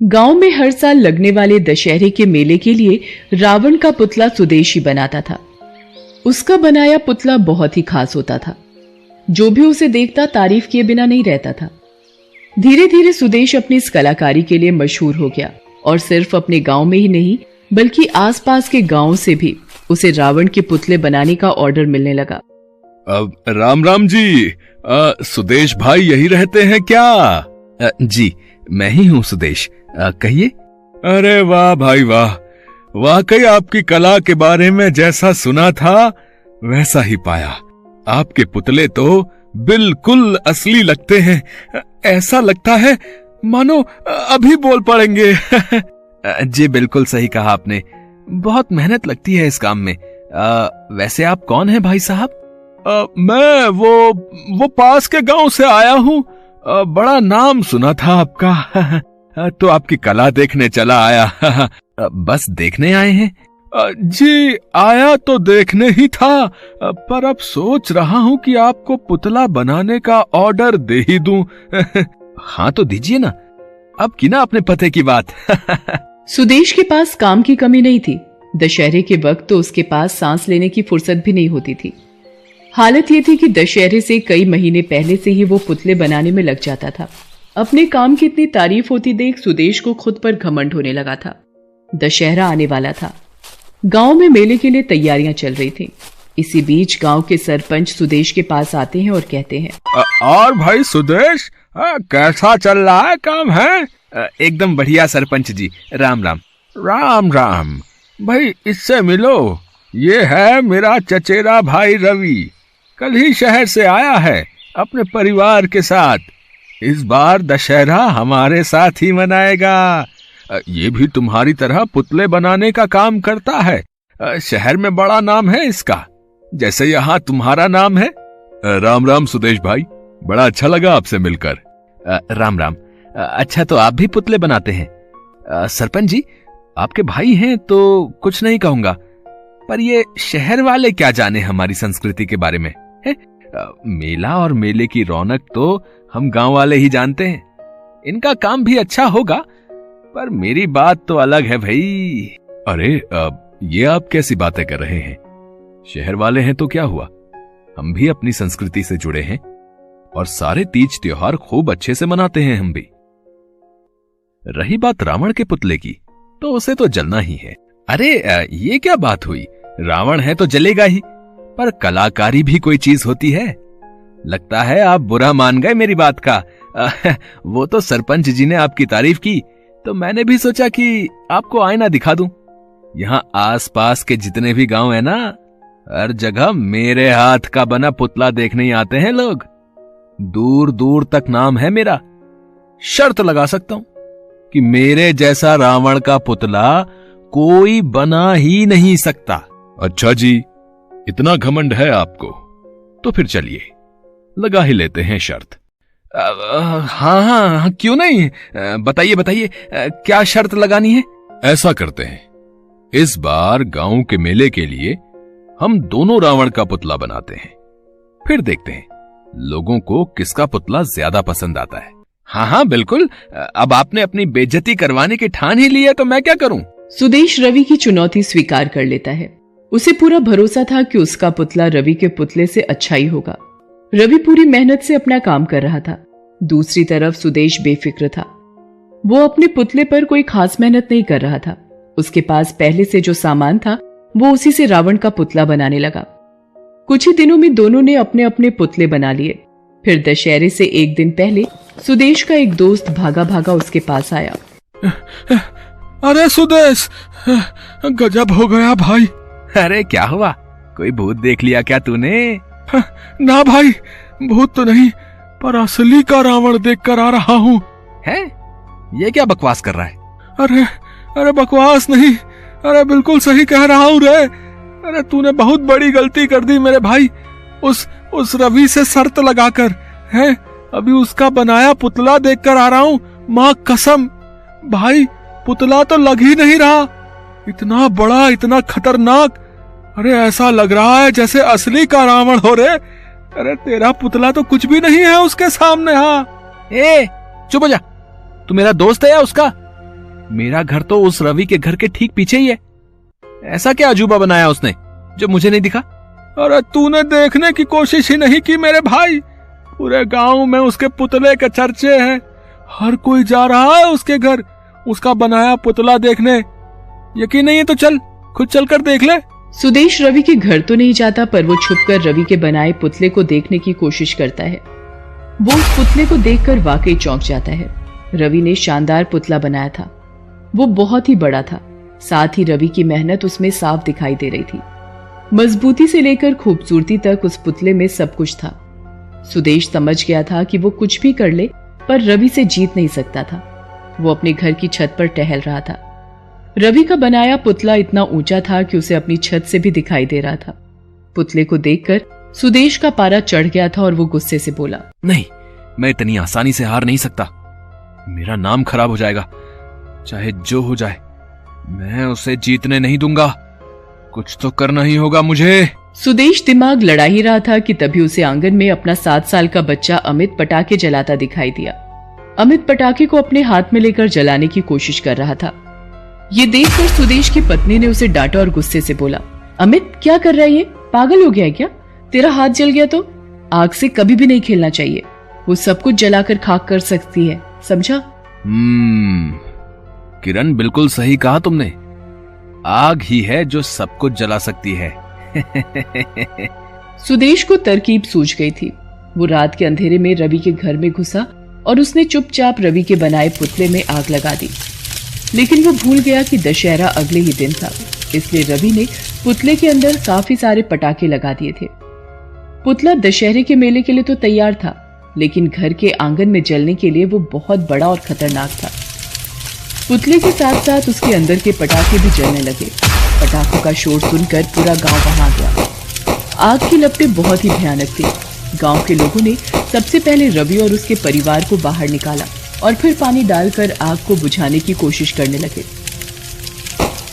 गांव में हर साल लगने वाले दशहरे के मेले के लिए रावण का पुतला सुदेश ही बनाता था। उसका बनाया पुतला बहुत ही खास होता था। जो भी उसे देखता तारीफ किए बिना नहीं रहता था। धीरे धीरे सुदेश अपनी इस कलाकारी के लिए मशहूर हो गया और सिर्फ अपने गांव में ही नहीं बल्कि आसपास के गांवों से भी उसे रावण के पुतले बनाने का ऑर्डर मिलने लगा। राम राम जी, सुदेश भाई यही रहते हैं क्या? जी मैं ही हूँ सुदेश, कहिए। अरे वाह भाई वाह, वाकई आपकी कला के बारे में जैसा सुना था वैसा ही पाया। आपके पुतले तो बिल्कुल असली लगते हैं। ऐसा लगता है मानो अभी बोल पड़ेंगे। जी बिल्कुल सही कहा आपने, बहुत मेहनत लगती है इस काम में। वैसे आप कौन हैं भाई साहब? मैं वो पास के गांव से आया हूँ। बड़ा नाम सुना था आपका, तो आपकी कला देखने चला आया। बस देखने आए हैं? जी आया तो देखने ही था, पर अब सोच रहा हूँ कि आपको पुतला बनाने का ऑर्डर दे ही दूं। हाँ तो दीजिए ना, अब की ना अपने पते की बात। सुदेश के पास काम की कमी नहीं थी। दशहरे के वक्त तो उसके पास सांस लेने की फुर्सत भी नहीं होती थी। हालत ये थी कि दशहरे से कई महीने पहले से ही वो पुतले बनाने में लग जाता था। अपने काम की इतनी तारीफ होती देख सुदेश को खुद पर घमंड होने लगा था। दशहरा आने वाला था। गांव में मेले के लिए तैयारियां चल रही थी। इसी बीच गांव के सरपंच सुदेश के पास आते हैं और कहते हैं, और भाई सुदेश, कैसा चल रहा है काम है? एकदम बढ़िया सरपंच जी, राम राम। राम राम भाई, इससे मिलो। ये है मेरा चचेरा भाई रवि, कल ही शहर से आया है अपने परिवार के साथ। इस बार दशहरा हमारे साथ ही मनाएगा। ये भी तुम्हारी तरह पुतले बनाने का काम करता है। शहर में बड़ा नाम है इसका, जैसे यहाँ तुम्हारा नाम है। राम राम सुदेश भाई, बड़ा अच्छा लगा आपसे मिलकर। राम राम। अच्छा तो आप भी पुतले बनाते हैं? सरपंच जी आपके भाई हैं तो कुछ नहीं कहूंगा, पर ये शहर वाले क्या जाने हमारी संस्कृति के बारे में है? मेला और मेले की रौनक तो हम गांव वाले ही जानते हैं। इनका काम भी अच्छा होगा, पर मेरी बात तो अलग है भाई। अरे ये आप कैसी बातें कर रहे हैं? शहर वाले हैं तो क्या हुआ, हम भी अपनी संस्कृति से जुड़े हैं और सारे तीज त्योहार खूब अच्छे से मनाते हैं हम भी। रही बात रावण के पुतले की, तो उसे तो जलना ही है। अरे ये क्या बात हुई, रावण है तो जलेगा ही, पर कलाकारी भी कोई चीज होती है। लगता है आप बुरा मान गए मेरी बात का। वो तो सरपंच जी ने आपकी तारीफ की तो मैंने भी सोचा कि आपको आईना दिखा दूं। यहाँ आसपास के जितने भी गांव है ना, हर जगह मेरे हाथ का बना पुतला देखने ही आते हैं लोग। दूर दूर तक नाम है मेरा। शर्त लगा सकता हूं कि मेरे जैसा रावण का पुतला कोई बना ही नहीं सकता। अच्छा जी, इतना घमंड है आपको, तो फिर चलिए लगा ही लेते हैं शर्त। हाँ क्यों नहीं, बताइए बताइए क्या शर्त लगानी है? ऐसा करते हैं, इस बार गांव के मेले के लिए हम दोनों रावण का पुतला बनाते हैं, फिर देखते हैं लोगों को किसका पुतला ज्यादा पसंद आता है। हाँ बिल्कुल, अब आपने अपनी बेइज्जती करवाने की ठान ही ली है तो मैं क्या करूं? सुदेश रवि की चुनौती स्वीकार कर लेता है। उसे पूरा भरोसा था कि उसका पुतला रवि के पुतले से अच्छा ही होगा। रवि पूरी मेहनत से अपना काम कर रहा था। दूसरी तरफ सुदेश बेफिक्र था। वो अपने पुतले पर कोई खास मेहनत नहीं कर रहा था। उसके पास पहले से जो सामान था वो उसी से रावण का पुतला बनाने लगा। कुछ ही दिनों में दोनों ने अपने अपने पुतले बना लिए। फिर दशहरे से एक दिन पहले सुदेश का एक दोस्त भागा भागा उसके पास आया। अरे सुदेश, गजब हो गया भाई। अरे क्या हुआ, कोई भूत देख लिया क्या तूने? ना भाई, भूत तो नहीं, पर असली का रावण देख कर आ रहा हूँ। है? ये क्या बकवास कर रहा है? अरे बकवास नहीं, अरे बिल्कुल सही कह रहा हूँ रे। अरे तूने बहुत बड़ी गलती कर दी मेरे भाई। उस रवि से शर्त लगाकर है, अभी उसका बनाया पुतला देख कर आ रहा हूँ। माँ कसम भाई, पुतला तो लग ही नहीं रहा। इतना बड़ा, इतना खतरनाक, अरे ऐसा लग रहा है जैसे असली का रावण हो रे। अरे तेरा पुतला तो कुछ भी नहीं है उसके सामने। हाँ चुप हो जा, तू मेरा दोस्त है या उसका? मेरा घर तो उस रवि के घर के ठीक पीछे ही है। ऐसा क्या अजूबा बनाया उसने जो मुझे नहीं दिखा? अरे तूने देखने की कोशिश ही नहीं की मेरे भाई। पूरे गांव में उसके पुतले के चर्चे हैं। हर कोई जा रहा है उसके घर उसका बनाया पुतला देखने। यकीन नहीं है तो चल, खुद चलकर देख ले। सुदेश रवि के घर तो नहीं जाता, पर वो छुपकर रवि के बनाए पुतले को देखने की कोशिश करता है। वो उस पुतले को देखकर वाकई चौंक जाता है। रवि ने शानदार पुतला बनाया था। वो बहुत ही बड़ा था, साथ ही रवि की मेहनत उसमें साफ दिखाई दे रही थी। मजबूती से लेकर खूबसूरती तक उस पुतले में सब कुछ था। सुदेश समझ गया था कि वो कुछ भी कर ले पर रवि से जीत नहीं सकता था। वो अपने घर की छत पर टहल रहा था। रवि का बनाया पुतला इतना ऊंचा था कि उसे अपनी छत से भी दिखाई दे रहा था। पुतले को देखकर सुदेश का पारा चढ़ गया था और वो गुस्से से बोला, नहीं, मैं इतनी आसानी से हार नहीं सकता। मेरा नाम खराब हो जाएगा। चाहे जो हो जाए, मैं उसे जीतने नहीं दूंगा। कुछ तो करना ही होगा मुझे। सुदेश दिमाग लड़ा ही रहा था कि तभी उसे आंगन में अपना 7 साल का बच्चा अमित पटाखे जलाता दिखाई दिया। अमित पटाखे को अपने हाथ में लेकर जलाने की कोशिश कर रहा था। ये देखकर सुदेश की पत्नी ने उसे डांटा और गुस्से से बोला, अमित क्या कर रहा है ये? पागल हो गया है क्या? तेरा हाथ जल गया तो? आग से कभी भी नहीं खेलना चाहिए। वो सब कुछ जलाकर खाक कर सकती है, समझा? किरण, बिल्कुल सही कहा तुमने। आग ही है जो सब कुछ जला सकती है। सुदेश को तरकीब सूझ गई थी। वो रात के अंधेरे में रवि के घर में घुसा और उसने चुपचाप रवि के बनाए पुतले में आग लगा दी। लेकिन वो भूल गया कि दशहरा अगले ही दिन था, इसलिए रवि ने पुतले के अंदर काफी सारे पटाखे लगा दिए थे। पुतला दशहरे के मेले के लिए तो तैयार था, लेकिन घर के आंगन में जलने के लिए वो बहुत बड़ा और खतरनाक था। पुतले के साथ साथ उसके अंदर के पटाखे भी जलने लगे। पटाखों का शोर सुनकर पूरा गांव वहां आ गया। आग की लपटें बहुत ही भयानक थी। गांव के लोगों ने सबसे पहले रवि और उसके परिवार को बाहर निकाला और फिर पानी डालकर आग को बुझाने की कोशिश करने लगे।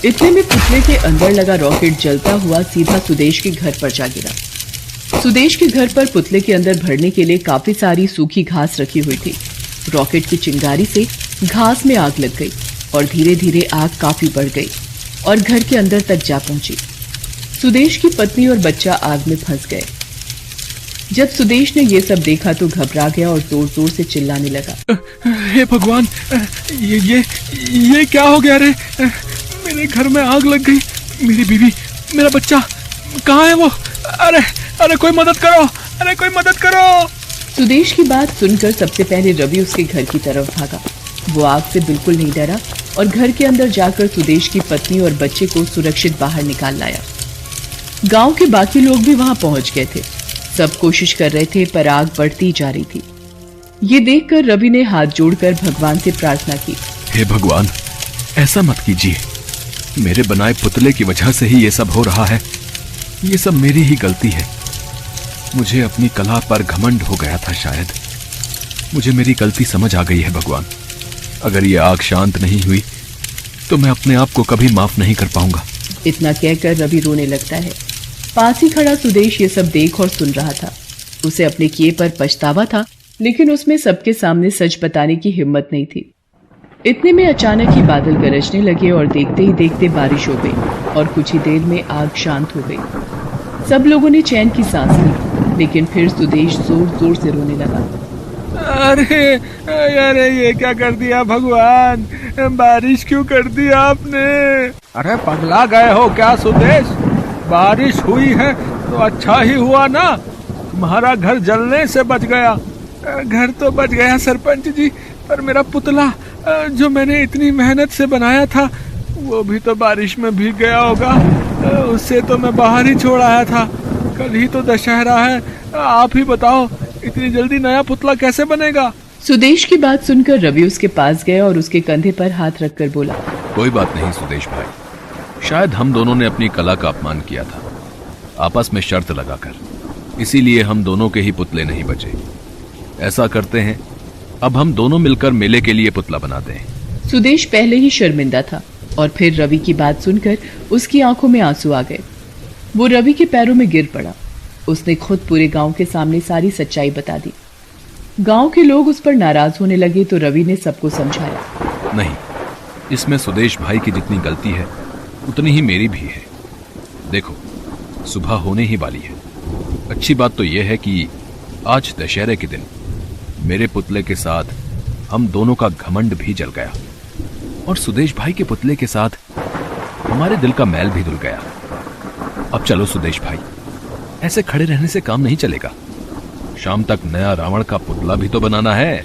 इतने में पुतले के अंदर लगा रॉकेट जलता हुआ सीधा सुदेश के घर पर जा गिरा। सुदेश के घर पर पुतले के अंदर भरने के लिए काफी सारी सूखी घास रखी हुई थी। रॉकेट की चिंगारी से घास में आग लग गई और धीरे धीरे आग काफी बढ़ गई और घर के अंदर तक जा पहुंची। सुदेश की पत्नी और बच्चा आग में फंस गए। जब सुदेश ने ये सब देखा तो घबरा गया और जोर जोर से चिल्लाने लगा, हे भगवान, ये क्या हो गया रे? मेरे घर में आग लग गई। मेरी बीवी, मेरा बच्चा, कहाँ है वो? अरे कोई मदद करो! अरे कोई मदद करो! सुदेश की बात सुनकर सबसे पहले रवि उसके घर की तरफ भागा। वो आग से बिल्कुल नहीं डरा और घर के अंदर जाकर सुदेश की पत्नी और बच्चे को सुरक्षित बाहर निकाल लाया। गांव के बाकी लोग भी वहां पहुंच गए थे। सब कोशिश कर रहे थे पर आग बढ़ती जा रही थी। ये देखकर रवि ने हाथ जोड़कर भगवान से प्रार्थना की, हे भगवान, ऐसा मत कीजिए। मेरे बनाए पुतले की वजह से ही ये सब हो रहा है। ये सब मेरी ही गलती है। मुझे अपनी कला पर घमंड हो गया था शायद। मुझे मेरी गलती समझ आ गई है भगवान। अगर ये आग शांत नहीं हुई तो मैं अपने आप को कभी माफ नहीं कर पाऊंगा। इतना कहकर रवि रोने लगता है। पास ही खड़ा सुदेश ये सब देख और सुन रहा था। उसे अपने किए पर पछतावा था, लेकिन उसमें सबके सामने सच बताने की हिम्मत नहीं थी। इतने में अचानक ही बादल गरजने लगे और देखते ही देखते बारिश हो गई और कुछ ही देर में आग शांत हो गई। सब लोगों ने चैन की सांस ली, लेकिन फिर सुदेश जोर जोर से रोने लगा। अरे ये क्या कर दिया भगवान? बारिश क्यों कर दी आपने? अरे पगला गए हो क्या सुदेश? बारिश हुई है तो अच्छा ही हुआ ना। तुम्हारा घर जलने से बच गया। घर तो बच गया सरपंच जी, पर मेरा पुतला जो मैंने इतनी मेहनत से बनाया था वो भी तो बारिश में भीग गया होगा। उससे तो मैं बाहर ही छोड़ आया था। कल ही तो दशहरा है। आप ही बताओ, इतनी जल्दी नया पुतला कैसे बनेगा? सुदेश की बात सुनकर रवि उसके पास गया और उसके कंधे पर हाथ रखकर बोला, कोई बात नहीं सुदेश भाई, शायद हम दोनों ने अपनी कला का अपमान किया था आपस में शर्त लगाकर, इसीलिए हम दोनों के ही पुतले नहीं बचे। ऐसा करते हैं, अब हम दोनों मिलकर मेले के लिए पुतला बनाते हैं। सुदेश पहले ही शर्मिंदा था और फिर रवि की बात सुनकर उसकी आंखों में आंसू आ गए। वो रवि के पैरों में गिर पड़ा। उसने खुद पूरे गांव के सामने सारी सच्चाई बता दी। गांव के लोग उस पर नाराज होने लगे तो रवि ने सबको समझाया, नहीं, इसमें सुदेश भाई की जितनी गलती है उतनी ही मेरी भी है। देखो, सुबह होने ही वाली है। अच्छी बात तो यह है कि आज दशहरे के दिन मेरे पुतले के साथ हम दोनों का घमंड भी जल गया और सुदेश भाई के पुतले के साथ हमारे दिल का मैल भी धुल गया। अब चलो सुदेश भाई, ऐसे खड़े रहने से काम नहीं चलेगा। शाम तक नया रावण का पुतला भी तो बनाना है।